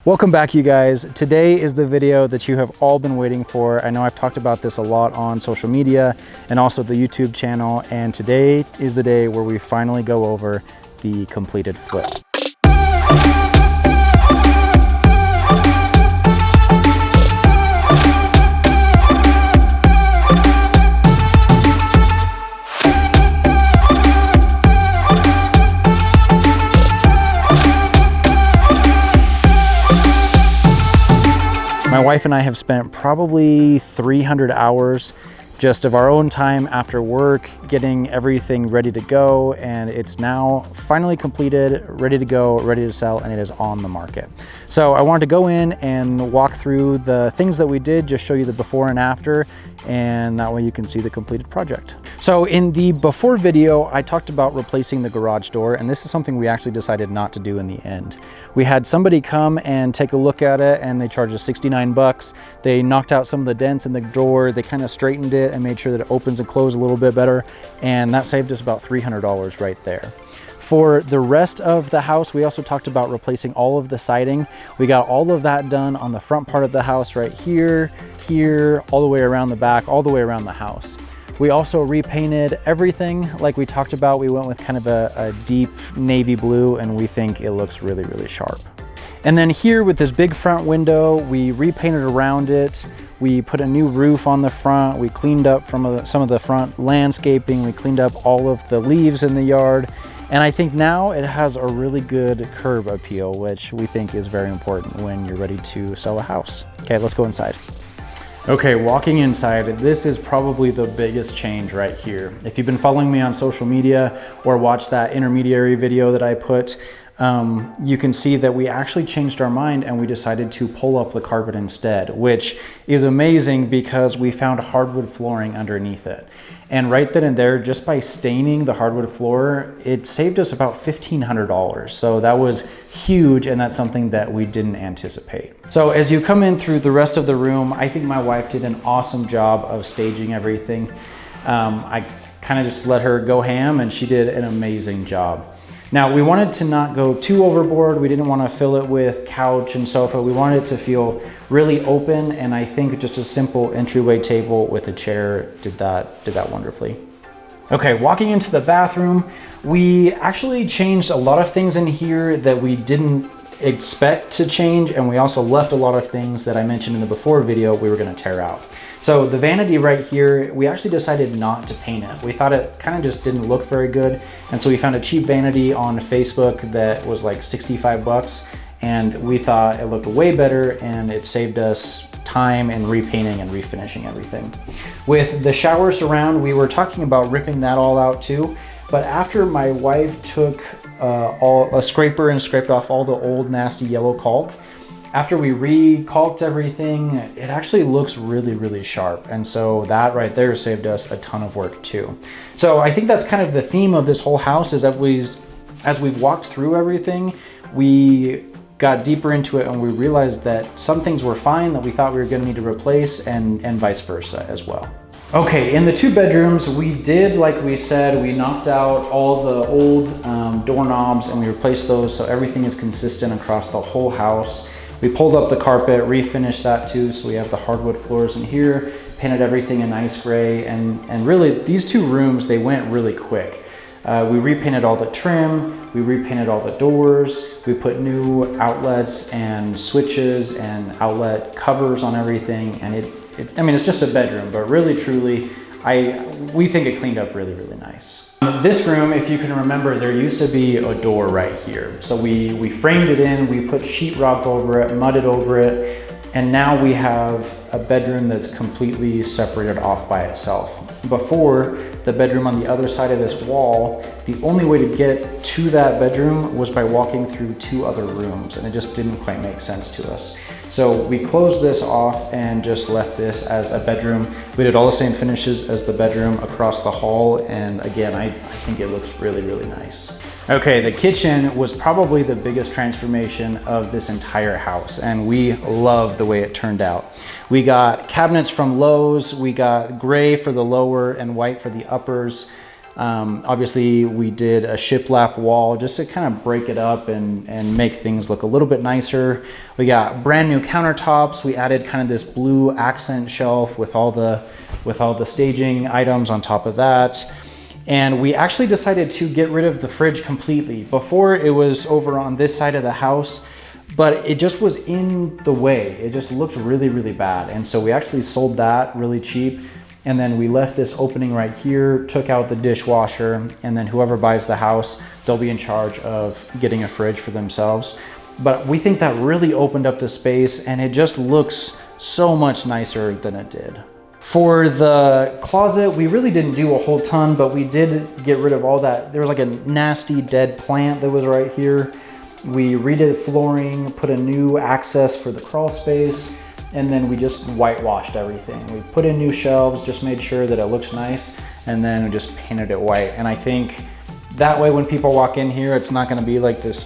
Welcome back, you guys. Today is the video that you have all been waiting for. I know I've talked about this a lot on social media and also the YouTube channel, and today is the day where we finally go over the completed flip. My wife and I have spent probably 300 hours just of our own time after work getting everything ready to go, and it's now finally completed, ready to go, ready to sell, and it is on the market. So I wanted to go in and walk through the things that we did, just show you the before and after, and that way you can see the completed project. So in the before video, I talked about replacing the garage door, and this is something we actually decided not to do in the end. We had somebody come and take a look at it, and they charged us 69 bucks. They knocked out some of the dents in the door, they kind of straightened it and made sure that it opens and closes a little bit better, and that saved us about $300 right there. For the rest of the house, we also talked about replacing all of the siding. We got all of that done on the front part of the house right here, all the way around the back, all the way around the house. We also repainted everything like we talked about. We went with kind of a deep navy blue, and we think it looks really, really sharp. And then here with this big front window, we repainted around it. We put a new roof on the front. We cleaned up from some of the front landscaping. We cleaned up all of the leaves in the yard. And I think now it has a really good curb appeal, which we think is very important when you're ready to sell a house. Okay, let's go inside. Okay, walking inside, this is probably the biggest change right here. If you've been following me on social media or watched that intermediary video that I put, you can see that we actually changed our mind and we decided to pull up the carpet instead, which is amazing because we found hardwood flooring underneath it. And right then and there, just by staining the hardwood floor, it saved us about $1,500. So that was huge, and that's something that we didn't anticipate. So as you come in through the rest of the room, I think my wife did an awesome job of staging everything. I kind of just let her go ham, and she did an amazing job. Now, we wanted to not go too overboard. We didn't want to fill it with couch and sofa. We wanted it to feel really open, and I think just a simple entryway table with a chair did that wonderfully. Okay, walking into the bathroom, we actually changed a lot of things in here that we didn't expect to change, and we also left a lot of things that I mentioned in the before video we were going to tear out. So the vanity right here, we actually decided not to paint it. We thought it kind of just didn't look very good. And so we found a cheap vanity on Facebook that was like 65 bucks. And we thought it looked way better, and it saved us time in repainting and refinishing everything. With the shower surround, we were talking about ripping that all out too. But after my wife took a scraper and scraped off all the old nasty yellow caulk, after we re-caulked everything, it actually looks really, really sharp. And so that right there saved us a ton of work too. So I think that's kind of the theme of this whole house, is that as we've walked through everything, we got deeper into it and we realized that some things were fine that we thought we were gonna need to replace, and vice versa as well. Okay, in the two bedrooms, we did, like we said, we knocked out all the old doorknobs and we replaced those so everything is consistent across the whole house. We pulled up the carpet, refinished that too, so we have the hardwood floors in here, painted everything a nice gray, and really these two rooms, they went really quick. We repainted all the trim, we repainted all the doors, we put new outlets and switches and outlet covers on everything, and I mean, it's just a bedroom, but really truly, we think it cleaned up really, really nice. This room, if you can remember, there used to be a door right here. So we framed it in, we put sheetrock over it, mudded over it, and now we have a bedroom that's completely separated off by itself. Before, the bedroom on the other side of this wall, the only way to get to that bedroom was by walking through two other rooms, and it just didn't quite make sense to us. So we closed this off and just left this as a bedroom. We did all the same finishes as the bedroom across the hall, and again, I think it looks really, really nice. Okay, the kitchen was probably the biggest transformation of this entire house, and we love the way it turned out. We got cabinets from Lowe's, we got gray for the lower and white for the uppers. Obviously, we did a shiplap wall just to kind of break it up and make things look a little bit nicer. We got brand new countertops. We added kind of this blue accent shelf with all the staging items on top of that. And we actually decided to get rid of the fridge completely. Before, it was over on this side of the house, but it just was in the way. It just looked really, really bad. And so we actually sold that really cheap. And then we left this opening right here, took out the dishwasher, and then whoever buys the house, they'll be in charge of getting a fridge for themselves. But we think that really opened up the space, and it just looks so much nicer than it did. For the closet, we really didn't do a whole ton, but we did get rid of all that. There was like a nasty dead plant that was right here. We redid flooring, put a new access for the crawl space, and then we just whitewashed everything. We put in new shelves, just made sure that it looks nice, and then we just painted it white. And I think that way when people walk in here, it's not gonna be like this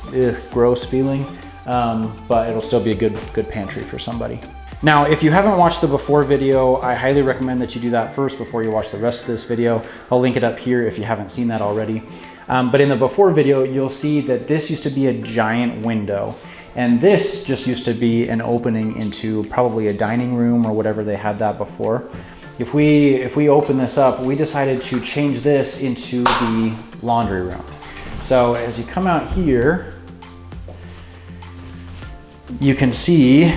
gross feeling, but it'll still be a good pantry for somebody. Now, if you haven't watched the before video, I highly recommend that you do that first before you watch the rest of this video. I'll link it up here if you haven't seen that already. But in the before video, you'll see that this used to be a giant window. And this just used to be an opening into probably a dining room or whatever they had that before. If we open this up, we decided to change this into the laundry room. So as you come out here, you can see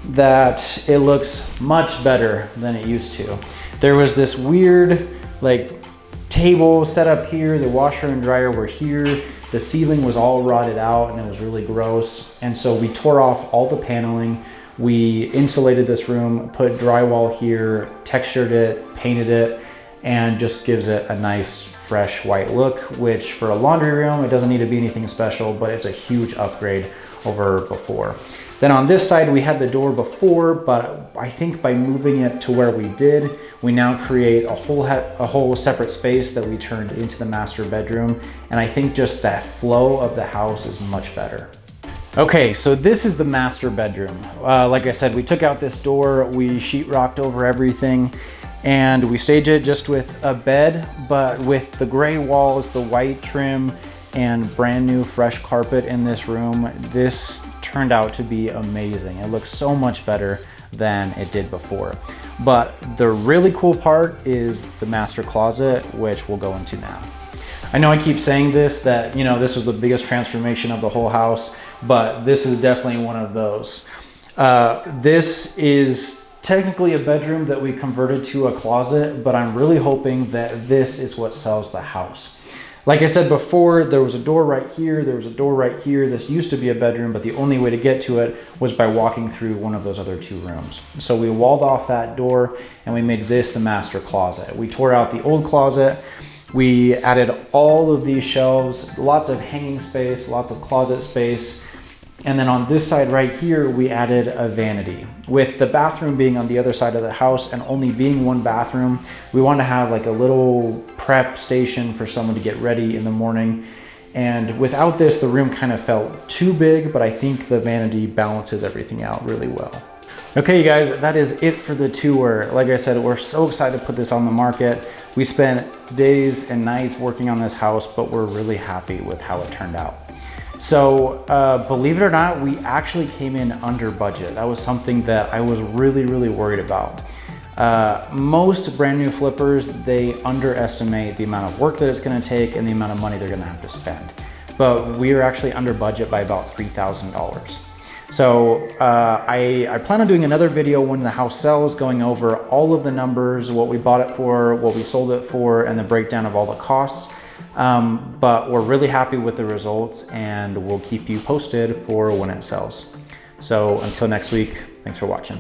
that it looks much better than it used to. There was this weird like table set up here, the washer and dryer were here. The ceiling was all rotted out and it was really gross. And so we tore off all the paneling. We insulated this room, put drywall here, textured it, painted it, and just gives it a nice fresh white look, which for a laundry room, it doesn't need to be anything special, but it's a huge upgrade over before. Then on this side, we had the door before, but I think by moving it to where we did, we now create a whole separate space that we turned into the master bedroom. And I think just that flow of the house is much better. Okay, so this is the master bedroom. Like I said, we took out this door, we sheetrocked over everything, and we staged it just with a bed, but with the gray walls, the white trim, and brand new fresh carpet in this room. This turned out to be amazing. It looks so much better than it did before. But the really cool part is the master closet, which we'll go into now. I know I keep saying this, that this was the biggest transformation of the whole house, but this is definitely one of those. This is technically a bedroom that we converted to a closet, but I'm really hoping that this is what sells the house. Like I said before, there was a door right here, there was a door right here. This used to be a bedroom, but the only way to get to it was by walking through one of those other two rooms. So we walled off that door and we made this the master closet. We tore out the old closet. We added all of these shelves, lots of hanging space, lots of closet space. And then on this side right here, we added a vanity. With the bathroom being on the other side of the house and only being one bathroom, we wanted to have like a little prep station for someone to get ready in the morning. And without this, the room kind of felt too big, but I think the vanity balances everything out really well. Okay, you guys, that is it for the tour. Like I said, we're so excited to put this on the market. We spent days and nights working on this house, but we're really happy with how it turned out. So believe it or not, we actually came in under budget. That was something that I was really, really worried about. Most brand new flippers, they underestimate the amount of work that it's gonna take and the amount of money they're gonna have to spend. But we are actually under budget by about $3,000. So I plan on doing another video when the house sells, going over all of the numbers, what we bought it for, what we sold it for, and the breakdown of all the costs. But we're really happy with the results and we'll keep you posted for when it sells. So until next week, thanks for watching.